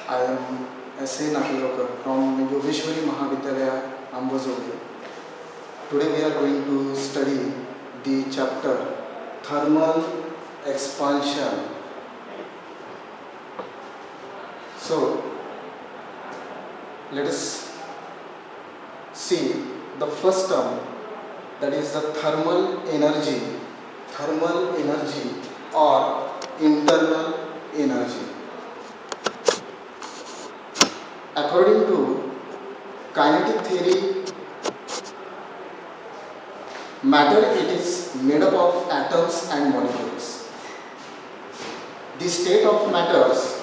I am S.A. Nakilokar from Yogeshwari Mahavidyalaya, Ambazoli. Today we are going to study the chapter Thermal Expansion. So, let us see the first term, that is the thermal energy or internal energy. According to kinetic theory, matter it is made up of atoms and molecules. The state of matters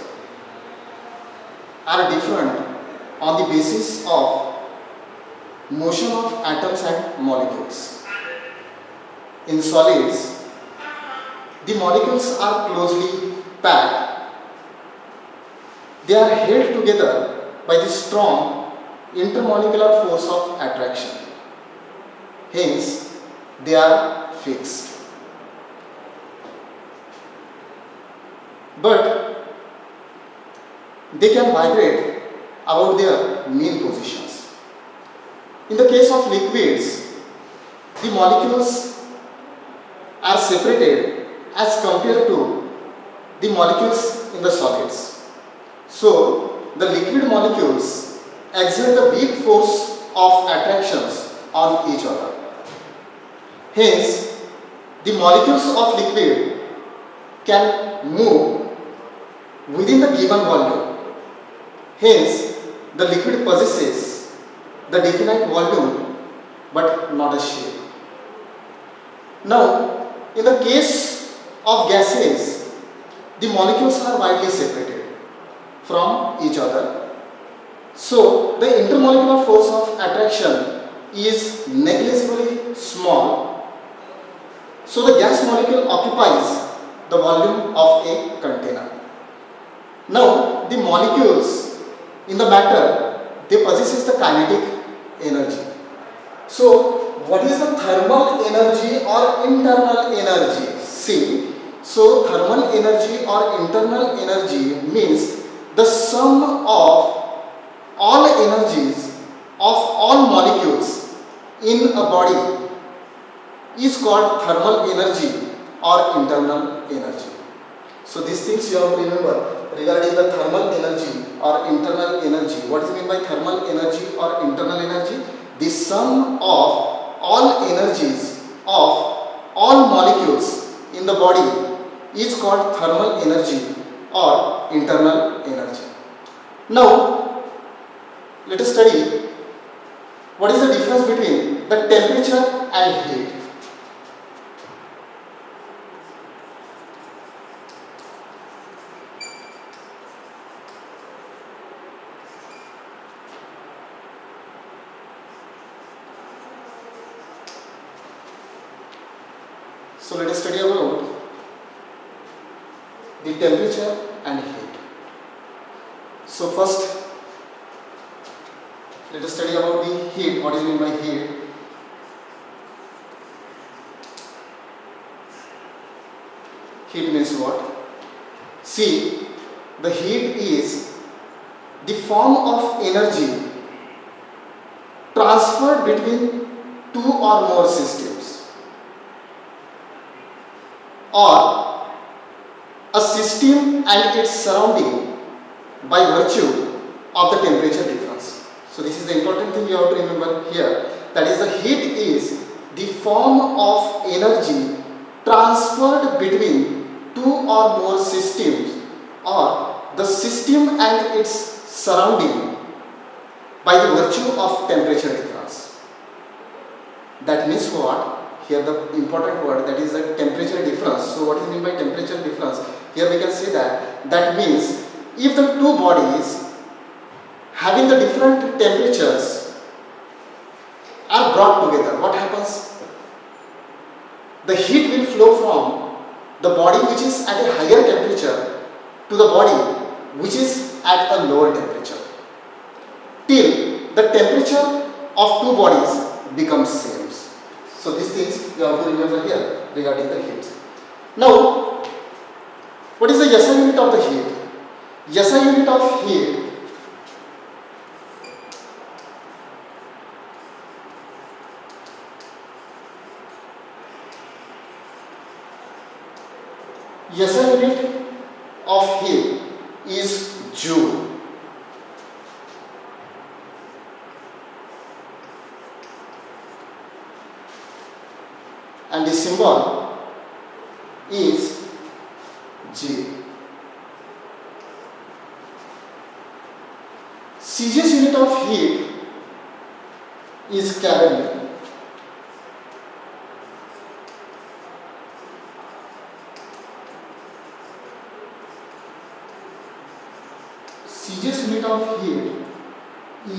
are different on the basis of motion of atoms and molecules. In solids, the molecules are closely packed. They are held together by the strong intermolecular force of attraction. Hence, they are fixed. But they can migrate about their mean positions. In the case of liquids, the molecules are separated as compared to the molecules in the solids. So, the liquid molecules exert the weak force of attractions on each other. Hence, the molecules of liquid can move within the given volume. Hence, the liquid possesses the definite volume but not a shape. Now, in the case of gases, the molecules are widely separated from each other. So, the intermolecular force of attraction is negligibly small. So, the gas molecule occupies the volume of a container. Now, the molecules in the matter, they possess the kinetic energy. So, what is the thermal energy or internal energy? See, so thermal energy or internal energy means the sum of all energies of all molecules in a body is called thermal energy or internal energy. So these things you have to remember regarding the thermal energy or internal energy. What is meant by thermal energy or internal energy? The sum of all energies of all molecules in the body is called thermal energy or internal energy. Now, let us study what is the difference between the temperature and heat. So let us study about the temperature and heat. So first, let us study about the heat. What is meant by heat? Heat means what? See, the heat is the form of energy transferred between two or more systems, or a system and its surrounding by virtue of the temperature difference. So this is the important thing you have to remember here. That is, the heat is the form of energy transferred between two or more systems, or the system and its surrounding by the virtue of temperature difference. That means what? Here the important word, that is the temperature difference. So what is meant by temperature difference? Here we can say that means if the two bodies having the different temperatures are brought together, what happens? The heat will flow from the body which is at a higher temperature to the body which is at a lower temperature, till the temperature of two bodies becomes same. So these things you have to remember here regarding the heat. Now, what is the SI unit of the heat? SI unit of heat SI unit of heat is joule, and the symbol is G. Celsius unit of heat is Kelvin. Celsius unit of heat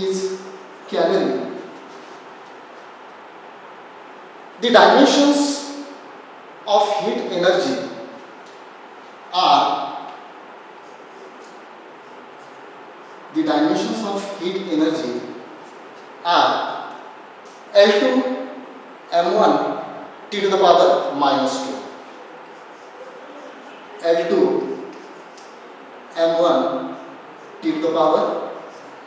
is Kelvin. The dimensions of heat energy are L2 m1 t to the power minus 2, L2 m1 t to the power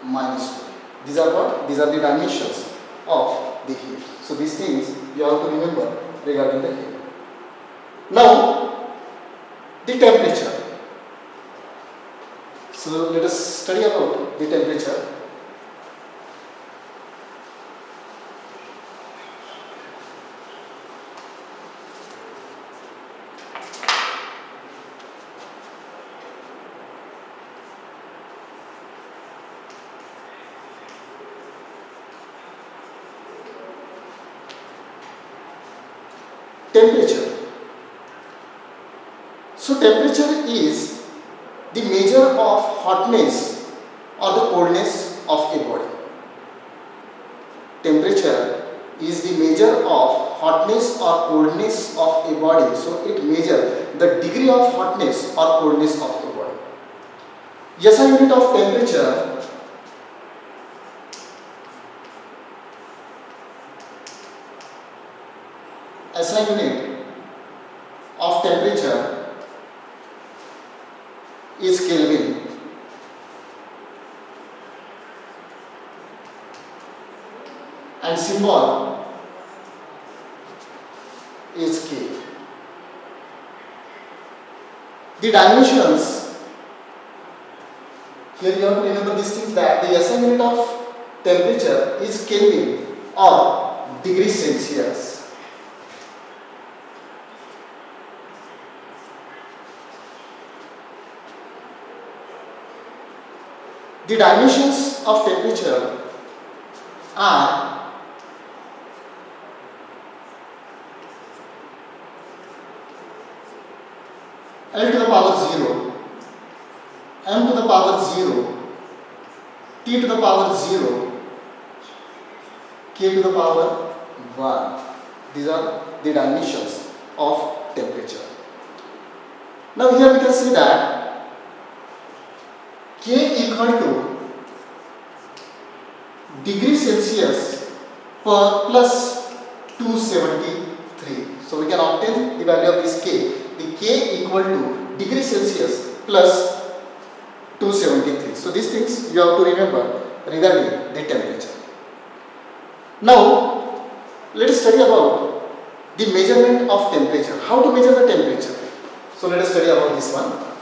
minus 2. These are what? These are the dimensions of the heat. So these things you have to remember regarding the heat. Now the temperature. So let us study about the temperature. Temperature. So temperature is the measure of hotness or the coldness of a body. Temperature is the measure of hotness or coldness of a body. So it measures the degree of hotness or coldness of a body. SI unit of temperature SI unit of temperature is Kelvin. And symbol is K. The dimensions, here you have to remember these things, that the SI unit of temperature is Kelvin or degrees Celsius. The dimensions of temperature are L to the power 0, M to the power 0, T to the power 0, K to the power 1. These are the dimensions of temperature. Now here we can see that K equal to degree Celsius per plus 273. So we can obtain the value of this K. The K equal to degree Celsius plus 273. So these things you have to remember regarding the temperature. Now let us study about the measurement of temperature. How to measure the temperature? So let us study about this one.